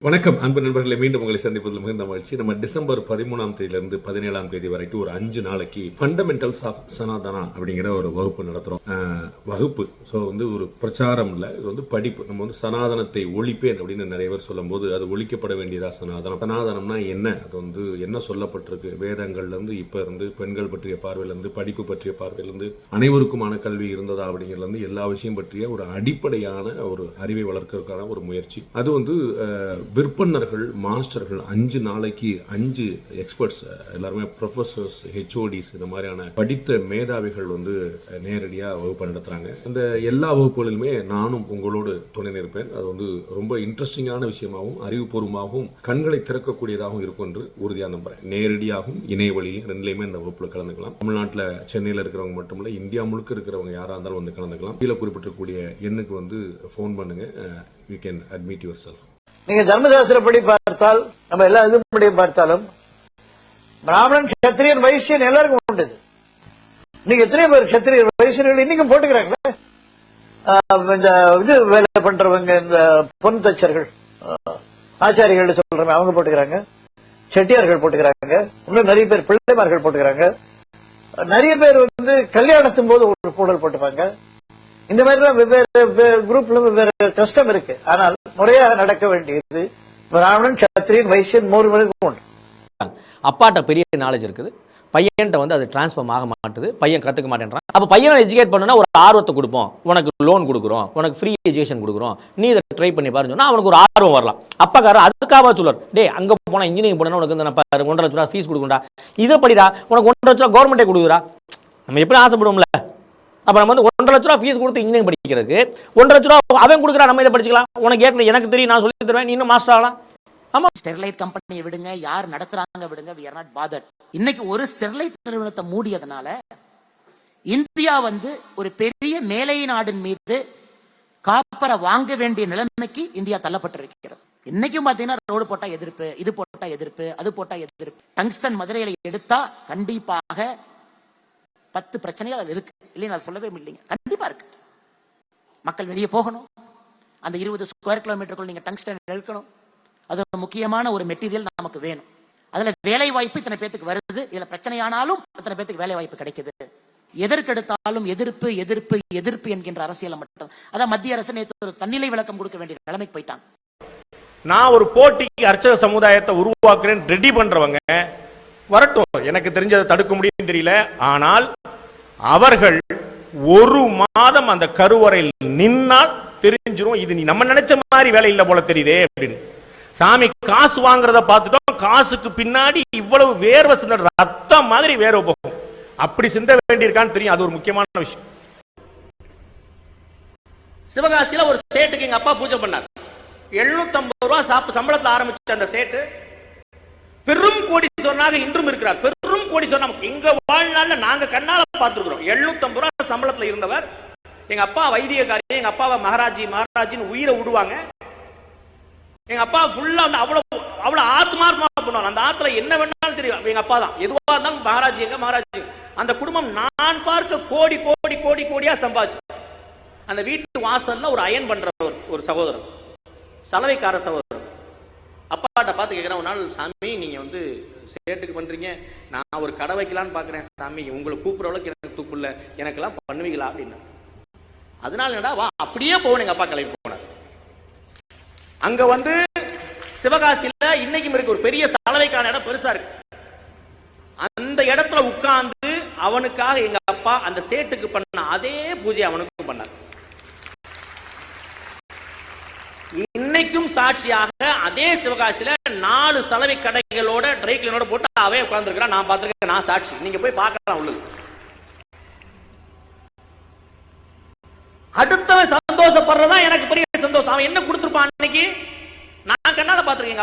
வணக்கம் அன்பு நண்பர்களை, மீண்டும் உங்களை சந்திப்பதில் மிகுந்த மகிழ்ச்சி. நம்ம டிசம்பர் 13ஆம் தேதியிலிருந்து 17ஆம் தேதி வரைக்கும் ஒரு 5 நாளைக்கு ஃபண்டமெண்டல்ஸ் ஆஃப் சனாதனா அப்படிங்கிற ஒரு வகுப்பு நடத்துறோம். வகுப்பு ஒரு பிரச்சாரம் இல்லை, இது படிப்பு. நம்ம சனாதனத்தை ஒழிப்பேன் அப்படின்னு நிறைய பேர் சொல்லும் போது அது ஒழிக்கப்பட வேண்டியதா சனாதனம்? சனாதனம்னா என்ன? அது என்ன சொல்லப்பட்டிருக்கு வேதங்கள்ல இருந்து இப்ப இருந்து பெண்கள் பற்றிய பார்வையிலிருந்து படிப்பு பற்றிய பார்வையிலிருந்து அனைவருக்குமான கல்வி இருந்ததா அப்படிங்கிறதுல இருந்து எல்லா விஷயம் பற்றிய ஒரு அடிப்படையான ஒரு அறிவை வளர்க்கறதுக்கான ஒரு முயற்சி. அது விற்பனர்கள், மாஸ்டர்கள் 5 நாளைக்கு 5 எக்ஸ்பர்ட்ஸ், எல்லாருமே ப்ரொஃபசர்ஸ், ஹெச்ஓடிஸ், இந்த மாதிரியான படித்த மேதாவிகள் நேரடியாக வகுப்பு நடத்துறாங்க. இந்த எல்லா வகுப்புகளிலுமே நானும் உங்களோடு துணை நிற்பேன். அது ரொம்ப இன்ட்ரெஸ்டிங்கான விஷயமாகவும் அறிவுபூர்வமாகவும் கண்களை திறக்கக்கூடியதாகவும் இருக்கும் என்று உறுதியாக நம்புறேன். நேரடியாகவும் இணைய வழியிலும் ரெண்டுலையுமே இந்த வகுப்புல கலந்துக்கலாம். தமிழ்நாட்டில் சென்னையில் இருக்கிறவங்க மட்டும் இல்ல, இந்தியா முழுக்க இருக்கிறவங்க யாராக இருந்தாலும் கலந்துக்கலாம். கீழே குறிப்பிட்டிருக்கக்கூடிய எண்ணுக்கு ஃபோன் பண்ணுங்க. You can admit your self. நீங்க தர்மசாஸ்திரப்படி பார்த்தால், நம்ம எல்லா இதுபடியும் பார்த்தாலும் பிராமணன், கத்திரியன், வைசியன் எல்லாருக்கும் உண்டு. நீங்க எத்தனை பேர் கத்திரியர், வைசியர்கள் இன்னைக்கும் போட்டுக்கிறாங்க. இந்த இது வேலை பண்றவங்க, இந்த பொன் தச்சர்கள், ஆச்சாரிகள் சொல்றவங்க, அவங்க போட்டுக்கிறாங்க. செட்டியார்கள் போட்டுக்கிறாங்க. இன்னும் நிறைய பேர் பிள்ளைமார்கள் போட்டுக்கிறாங்க. நிறைய பேர் கல்யாணத்தின் போது ஒரு கூடல் போட்டுப்பாங்க. இந்த மாதிரிலாம் வெவ்வேறு குரூப்ல வெவ்வேறு கஷ்டம் இருக்கு. ஆனால் முறையாக நடக்க வேண்டியது பிராமணன், சத்திரியன், வைசியன் 3 பேருக்கும் உண்டு. அப்பாட்ட பெரிய நாலேஜ் இருக்குது, பையன்ட்ட அது டிரான்ஸ்ஃபார்ம் ஆக மாட்டுது, பையன் கற்றுக்க மாட்டேன்றான். அப்போ பையனை எஜுகேட் பண்ணணும்னா ஒரு ஆர்வத்தை கொடுப்போம், உனக்கு லோன் கொடுக்குறோம், உனக்கு ஃப்ரீ எஜுகேஷன் கொடுக்குறோம், நீ இதை ட்ரை பண்ணி பாருன்னு சொன்னால் அவனுக்கு ஒரு ஆர்வம் வரலாம். அப்பாக்காரர் அதுக்காக சொல்லுவார், டே அங்கே போனால் இன்ஜினியரிங் போனால் உனக்கு 1.5 லட்ச ரூபா ஃபீஸ் கொடுக்குண்டா, இதை படிடா, உனக்கு 1.5 லட்ச ரூபா கவர்மெண்ட்டே கொடுக்குறா. நம்ம எப்படி ஆசைப்படுவோம்ல? அப்போ நம்ம 1.5 லட்ச ரூபா ஃபீஸ் கொடுத்து இன்ஜினியரிங் படிக்கிறதுக்கு 1.5 லட்ச ரூபா அவன் கொடுக்குறா, நம்ம இதை படிச்சுக்கலாம். உனக்கு எனக்கு தெரியும், நான் சொல்லி தருவேன், நீ இன்னும் மாஸ்டர் ஆகலாம். ஆமா, ஸ்டெர்லைட் கம்பெனியை விடுங்க, யார் நடத்துறாங்க விடுங்க, we are not bothered. இன்னைக்கு ஒரு ஸ்டெர்லைட் நிறுவனத்தை மூடியதனால இந்தியா ஒரு பெரிய மேலை நாடின் மீது காப்பரை வாங்க வேண்டிய நிலைமைக்கு இந்தியா தள்ளப்பட்டிருக்கிறது. இன்னைக்கும் பாத்தீங்கன்னா ரோடு போட்டா எதிர்ப்பு, இது போட்டா எதிர்ப்பு, அது போட்டா எதிர்ப்பு. டங்ஸ்டன் மதுரையில எடுத்தா கண்டிப்பாக 10 பிரச்சனைகள் அது இருக்கு, இல்லைன்னு அது சொல்லவே இல்லைங்க. கண்டிப்பா இருக்கு. மக்கள் வெளியே போகணும், அந்த 20 ஸ்கொயர் கிலோமீட்டருக்குள்ள நீங்க டங்ஸ்டன் எடுக்கணும். அது ஒரு முக்கியமான ஒரு மெட்டீரியல் நமக்கு வேணும். அதுல வேலை வாய்ப்பு இத்தனை பேத்துக்கு வருது, இதுல பிரச்சனையானாலும் இத்தனை பேத்துக்கு வேலை வாய்ப்பு கிடைக்குது. எதற்கெடுத்தாலும் எதிர்ப்பு எதிர்ப்பு எதிர்ப்பு என்கின்ற அரசியல் மட்டும். அதான் மத்திய அரசு நேற்று ஒரு தன்னிலை விளக்கம் கொடுக்க வேண்டிய நிலைமைக்கு போயிட்டாங்க. நான் ஒரு போட்டிக்கு அர்ச்சக சமுதாயத்தை உருவாக்குறேன் ரெடி பண்றவங்க வரட்டும், எனக்கு தெரிஞ்சதை தடுக்க முடியும் தெரியல. ஆனால் அவர்கள் 1 மாதம் அந்த கருவறையில் நின்னால் தெரிஞ்சிரும், இது நீ நம்ம நினைச்ச மாதிரி வேலை இல்ல போல தெரியுதே அப்படின்னு. சாமி காசு வாங்குறத பார்த்துட்டோம், காசுக்கு பின்னாடி இவ்வளவு வேர்வை சிந்த ரத்தம் மாதிரி வேர்வை போகும், அப்படி சிந்த வேண்டியிருக்கான்னு தெரியும். அது ஒரு முக்கியமான விஷயம். சிவகாசியில ஒரு சேட்டுக்கு எங்க அப்பா பூஜை பண்ணார். 750 ரூபாய் சம்பளத்தில் ஆரம்பிச்ச அந்த சேட்டு பெரும் கோடீஸ்வரனாக இன்றும் இருக்கிறார். பெரும் கோடீஸ்வரன் எங்க வாழ்நாள்ல நாங்க கண்ணால பார்த்திருக்கிறோம். 750 ரூபாய் சம்பளத்தில் இருந்தவர், எங்க அப்பா வைத்தியக்காரி, எங்க அப்பாவை மகாராஜின்னு உயிரை விடுவாங்க. எங்க அப்பா ஃபுல்லா அவ்வளவு ஆத்மார்த்தமா பண்ணுவாங்க. அந்த ஆத்துல என்ன வேணாலும் சரி, எங்க அப்பா தான் எதுவா இருந்தாலும் மகாராஜி எங்க மகாராஜி. அந்த குடும்பம் நான் பார்க்க கோடி கோடி கோடி கோடியா சம்பாதிச்சு. அந்த வீட்டு வாசல்ல ஒரு அயன் பண்றவர் ஒரு சகோதரர், சலவைக்கார சகோதரர், அப்பாட்ட பார்த்து கேட்கிறேன், ஒரு நாள், சாமி நீங்க சேட்டுக்கு பண்றீங்க, நான் ஒரு கடை வைக்கலான்னு பாக்குறேன் சாமி, உங்களை கூப்பிடுற அளவுக்கு எனக்கு தூப்பு இல்லை, எனக்கெல்லாம் பண்ணுவீங்களா அப்படின்னு. அதனால என்னடா வா அப்படியே போகணும். எங்க அப்பா கிளம்பி போனார். அங்க சிவகாசியில இன்னைக்கும் இருக்கு ஒரு பெரிய சலவைக்கான இடம், பெருசா இருக்கு. அந்த இடத்துல உட்கார்ந்து அவனுக்காக எங்க அப்பா அந்த சேட்டுக்கு பண்ண அதே பூஜை அவனுக்கும் பண்ணார். இன்னைக்கும் சாட்சியாக அதே சிவகாசியில 4 சலவை கடைகளோட ட்ரை கிளீனரோட போட்டு அவே உட்கார்ந்து இருக்கிறான். நான் பார்த்திருக்கேன், நான் சாட்சி. நீங்க போய் பார்க்கலாம் உள்ளது. அடுத்தவன் சந்தோஷப்படுறதா எனக்கு பெரிய சந்தோஷம். அவன் என்ன கொடுத்துருப்பான் அன்னைக்கு நான் கண்ணால பார்த்திருக்கேன்.